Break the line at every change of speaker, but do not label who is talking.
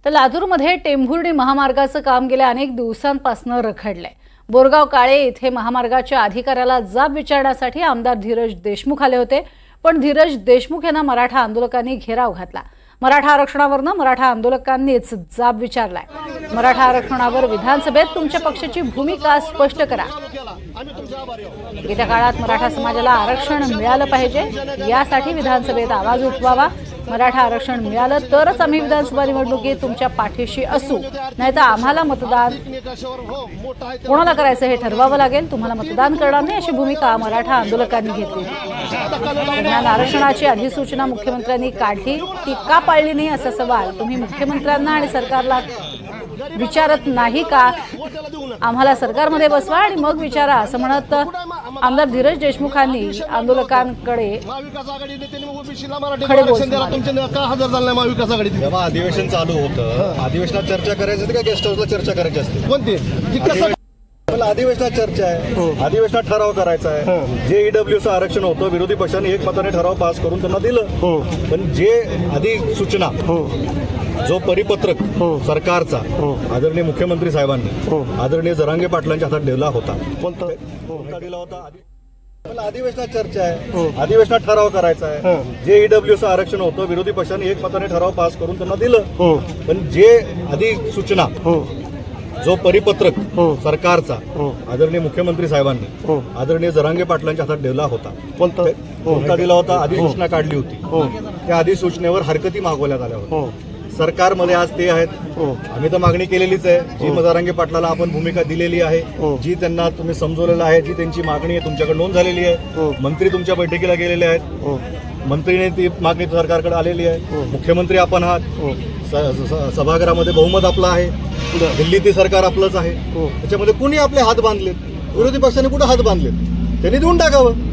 तर लातूरमध्ये टेंभुर्णी महामार्गाचं काम गेल्या अनेक दिवसांपासून रखडलंय। बोरगाव काळे येथे महामार्गाच्या अधिकाऱ्याला जाब विचारण्यासाठी आमदार धीरज देशमुख आले होते, पण धीरज देशमुख यांना मराठा आंदोलकांनी घेराव घातला। मराठा आरक्षणावरनं मराठा आंदोलकांनीच जाब विचारलाय। मराठा आरक्षणावर विधानसभेत तुमच्या पक्षाची भूमिका स्पष्ट करा। येत्या काळात मराठा समाजाला आरक्षण मिळालं पाहिजे, यासाठी विधानसभेत आवाज उठवावा। मराठा आरक्षण मिळालं तरच आम्ही विधानसभा निवडणुकीत तुमच्या पाठीशी असू, नाहीतर आम्हाला मतदान कोणाला करायचं हे ठरवावं लागेल। तुम्हाला मतदान करणार नाही अशी भूमिका मराठा आंदोलकांनी घेतली। दरम्यान आरक्षणाची अधिसूचना मुख्यमंत्र्यांनी काढली, ती का पाळली नाही असा सवाल तुम्ही मुख्यमंत्र्यांना आणि सरकारला विचारत नाही का? आम्हाला सरकारमध्ये बसवा आणि मग विचारा असं म्हणत आमदार धीरज देशमुखांनी आंदोलकांकडे खडे बोल
जेव्हा अधिवेशन चालू होतं, अधिवेशनात चर्चा करायची होती का गेस्ट हाऊसला चर्चा करायची असते? कोणती? अधिवेशनात चर्चा आहे, अधिवेशनात ठराव करायचा आहे। जे ईडब्ल्यूचं आरक्षण होतं, विरोधी पक्षाने एकमताने ठराव पास करून त्यांना दिलं, पण जे अधिसूचना जो परिपत्रक सरकारचा आदरणीय मुख्यमंत्री साहेबांनी आदरणीय जरांगे पाटलांच्या हातात दिला होता, कोणता दिला होता? अधिवेशनात चर्चा आहे, अधिवेशनात ठराव करायचा आहे। जे ईडब्ल्यूचं आरक्षण होतं, विरोधी पक्षाने एकमताने ठराव पास करून त्यांना दिलं, पण जे अधिसूचना जो परिपत्रक सरकारचा आदरणीय मुख्यमंत्री साहेबांनी आदरणीय जरांगे पाटलांच्या हातात दिला होता, कोणता दिला होता? अधिसूचना काढली होती, त्या अधिसूचनेवर हरकती मागवण्यात आल्या होत्या। सरकारमध्ये आज ते आहेत, आम्ही तर मागणी केलेलीच आहे, जी जरांगे पाटलाला आपण भूमिका दिलेली आहे, जी त्यांना तुम्ही समजवलेलं आहे, जी त्यांची मागणी आहे तुमच्याकडे नोंद झालेली आहे। मंत्री तुमच्या बैठकीला गेलेले आहेत, मंत्रीने ती मागणी सरकारकडे आलेली आहे। मुख्यमंत्री आपण आहात, सभागृहामध्ये बहुमत आपलं आहे, दिल्ली ते सरकार आपलंच आहे, त्याच्यामध्ये कुणी आपले हात बांधलेत? विरोधी पक्षाने कुठे हात बांधलेत? त्यांनी देऊन टाकावं।